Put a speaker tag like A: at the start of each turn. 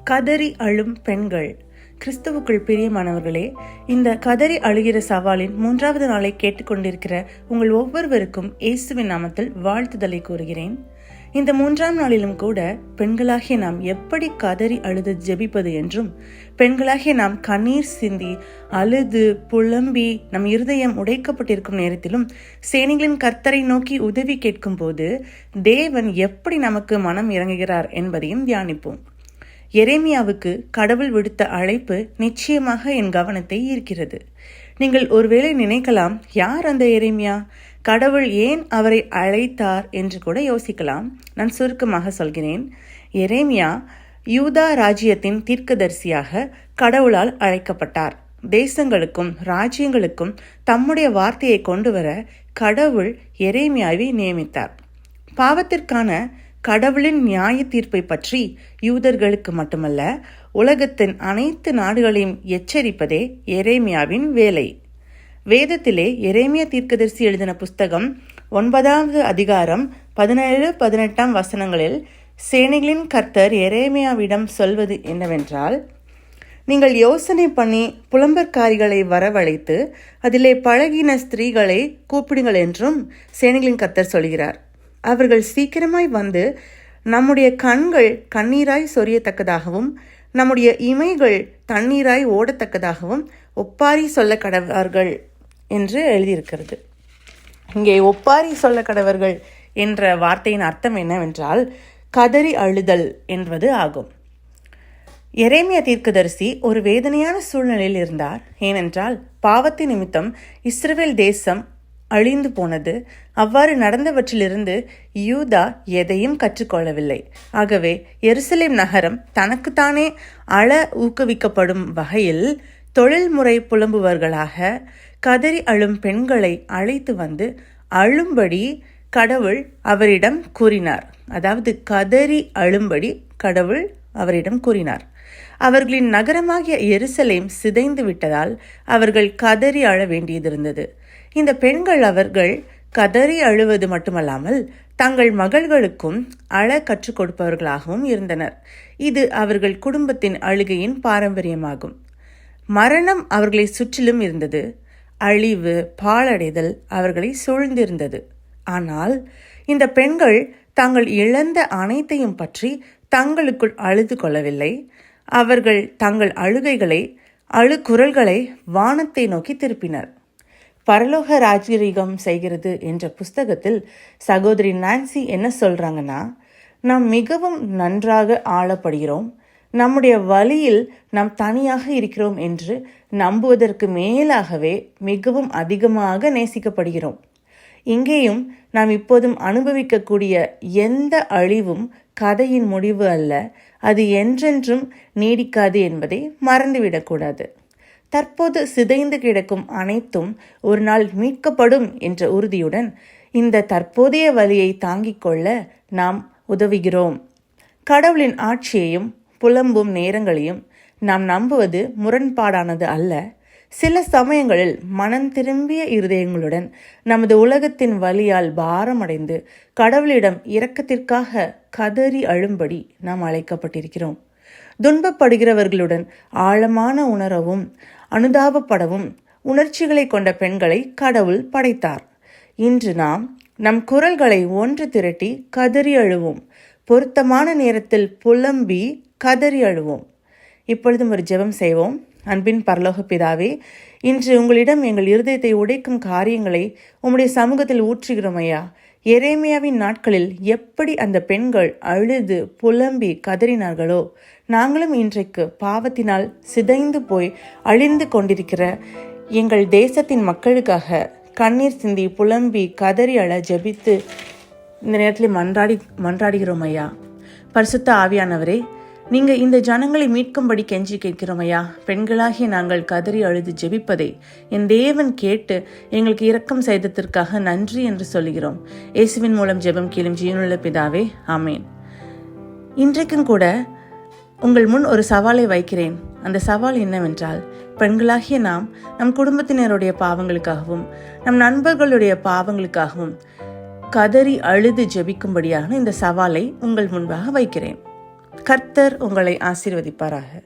A: கதறி அழும் பெண்கள். கிறிஸ்துவுக்குள் பிரியமானவர்களே, இந்த கதறி அழுகிற சவாலின் 3வது நாளை கேட்டுக்கொண்டிருக்கிற உங்கள் ஒவ்வொருவருக்கும் இயேசுவின் நாமத்தில் வாழ்த்துதலை கூறுகிறேன். இந்த 3ஆம் நாளிலும் கூட பெண்களாகிய நாம் எப்படி கதறி அழுது ஜெபிப்பது என்றும், பெண்களாகிய நாம் கண்ணீர் சிந்தி அழுது புலம்பி நம் இருதயம் உடைக்கப்பட்டிருக்கும் நேரத்திலும் சேனைகளின் கர்த்தரை நோக்கி உதவி கேட்கும் போது தேவன் எப்படி நமக்கு மனம் இறங்குகிறார் என்பதையும் தியானிப்போம். எரேமியாவுக்கு கடவுள் விடுத்த அழைப்பு நிச்சயமாக என் கவனத்தை ஈர்க்கிறது. நீங்கள் ஒருவேளை நினைக்கலாம், யார் அந்த எரேமியா? கடவுள் ஏன் அவரை அழைத்தார் என்று கூட யோசிக்கலாம். நான் சுருக்கமாக சொல்கிறேன். எரேமியா யூதா ராஜ்யத்தின் தீர்க்கதரிசியாக கடவுளால் அழைக்கப்பட்டார். தேசங்களுக்கும் ராஜ்யங்களுக்கும் தம்முடைய வார்த்தையை கொண்டு வர கடவுள் எரேமியாவை நியமித்தார். பாவத்திற்கான கடவுளின் நியாய தீர்ப்பை பற்றி யூதர்களுக்கு மட்டுமல்ல, உலகத்தின் அனைத்து நாடுகளையும் எச்சரிப்பதே எரேமியாவின் வேலை. வேதத்திலே எரேமியா தீர்க்கதரிசி எழுதின புஸ்தகம் 9வது அதிகாரம் 17-18 வசனங்களில் சேனைகளின் கர்த்தர் எரேமியாவிடம் சொல்வது என்னவென்றால், நீங்கள் யோசனை பண்ணி புலம்பற்காரிகளை வரவழைத்து அதிலே பழகின ஸ்திரீகளை கூப்பிடுங்கள் என்றும் சேனைகளின் கர்த்தர் சொல்கிறார். அவர்கள் சீக்கிரமாய் வந்து நம்முடைய கண்கள் கண்ணீராய் சொரியத்தக்கதாகவும் நம்முடைய இமைகள் தண்ணீராய் ஓடத்தக்கதாகவும் ஒப்பாரி சொல்ல கடவார்கள் என்று எழுதியிருக்கிறது. இங்கே ஒப்பாரி சொல்ல கடவர்கள் என்ற வார்த்தையின் அர்த்தம் என்னவென்றால் கதறி அழுதல் என்பது ஆகும். எரேமியா தீர்க்கதரிசி ஒரு வேதனையான சூழ்நிலையில் இருந்தார். ஏனென்றால் பாவத்தின் நிமித்தம் இஸ்ரவேல் தேசம் அழிந்து போனது. அவ்வாறு நடந்தவற்றிலிருந்து யூதா எதையும் கற்றுக்கொள்ளவில்லை. ஆகவே எருசலேம் நகரம் தனக்குத்தானே அழ ஊக்குவிக்கப்படும் வகையில் தொழில்முறை புலம்புவர்களாக கதறி அழும் பெண்களை அழைத்து வந்து அழும்படி கடவுள் அவரிடம் கூறினார். அதாவது கதறி அழும்படி கடவுள் அவரிடம் கூறினார். அவர்களின் நகரமாகிய எருசலேம் சிதைந்து விட்டதால் அவர்கள் கதறி அழ வேண்டியதிருந்தது. இந்த பெண்கள் அவர்கள் கதறி அழுவது மட்டுமல்லாமல் தங்கள் மகள்களுக்கும் அழ கற்றுக் கொடுப்பவர்களாகவும் இருந்தனர். இது அவர்கள் குடும்பத்தின் அழுகையின் பாரம்பரியமாகும். மரணம் அவர்களை சுற்றிலும் இருந்தது. அழிவு, பாழடைதல் அவர்களை சூழ்ந்திருந்தது. ஆனால் இந்த பெண்கள் தாங்கள் இழந்த அனைத்தையும் பற்றி தங்களுக்குள் அழுது கொள்ளவில்லை. அவர்கள் தங்கள் அழுகைகளை, அழுகுரல்களை வானத்தை நோக்கி திருப்பினர். பரலோக ராஜரீகம் செய்கிறது என்ற புஸ்தகத்தில் சகோதரி நான்சி என்ன சொல்றாங்கன்னா, நாம் மிகவும் நன்றாக ஆளப்படுகிறோம், நம்முடைய வழியில் நாம் தனியாக இருக்கிறோம் என்று நம்புவதற்கு மேலாகவே மிகவும் அதிகமாக நேசிக்கப்படுகிறோம். இங்கேயும் நாம் இப்போதும் அனுபவிக்கக்கூடிய எந்த அழிவும் கதையின் முடிவு அல்ல, அது என்றென்றும் நீடிக்காது என்பதை மறந்துவிடக்கூடாது. தற்போது சிதைந்து கிடக்கும் அனைத்தும் ஒரு நாள் மீட்கப்படும் என்ற உறுதியுடன் இந்த தற்போதைய வலியை தாங்கிக் கொள்ள நாம் உதவுகிறோம். கடவுளின் ஆட்சியையும் புலம்பும் நேரங்களையும் நாம் நம்புவது முரண்பாடானது அல்ல. சில சமயங்களில் மனம் திரும்பிய இருதயங்களுடன் நமது உலகத்தின் வலியால் பாரமடைந்து கடவுளிடம் இரக்கத்திற்காக கதறி அழும்படி நாம் அழைக்கப்பட்டிருக்கிறோம். துன்பப்படுகிறவர்களுடன் ஆழமான உணரவும் அனுதாபப்படவும் உணர்ச்சிகளை கொண்ட பெண்களை கடவுள் படைத்தார். இன்று நாம் நம் குரல்களை ஒன்று திரட்டி கதறி அழுவோம். பொருத்தமான நேரத்தில் புலம்பி கதறி அழுவோம். இப்பொழுதும் ஒரு ஜெபம் செய்வோம். அன்பின் பரலோக பிதாவே, இன்று உங்களிடம் எங்கள் இருதயத்தை உடைக்கும் காரியங்களை உம்முடைய சமூகத்தில் ஊற்றுகிறோம் ஐயா. எரேமியாவின் நாட்களில் எப்படி அந்த பெண்கள் அழுது புலம்பி கதறினார்களோ, நாங்களும் இன்றைக்கு பாவத்தினால் சிதைந்து போய் அழிந்து கொண்டிருக்கிற எங்கள் தேசத்தின் மக்களுக்காக கண்ணீர் சிந்தி புலம்பி கதறி அழ ஜெபித்து இந்த நேரத்தில் மன்றாடுகிறோம் ஐயா. பரிசுத்த ஆவியானவரே, நீங்கள் இந்த ஜனங்களை மீட்கும்படி கெஞ்சி கேட்கிறோம் ஐயா. பெண்களாகிய நாங்கள் கதறி அழுது ஜெபிப்பதை என் தேவன் கேட்டு எங்களுக்கு இரக்கம் செய்ததற்காக நன்றி என்று சொல்கிறோம். இயேசுவின் மூலம் ஜெபம் கேளும் ஜீவனுள்ள பிதாவே, ஆமேன். இன்றைக்கும் கூட உங்கள் முன் ஒரு சவாலை வைக்கிறேன். அந்த சவால் என்னவென்றால், பெண்களாகிய நாம் நம் குடும்பத்தினருடைய பாவங்களுக்காகவும் நம் நண்பர்களுடைய பாவங்களுக்காகவும் கதறி அழுது ஜெபிக்கும்படியான இந்த சவாலை உங்கள் முன்பாக வைக்கிறேன். கர்த்தர் உங்களை ஆசீர்வதிப்பாராக.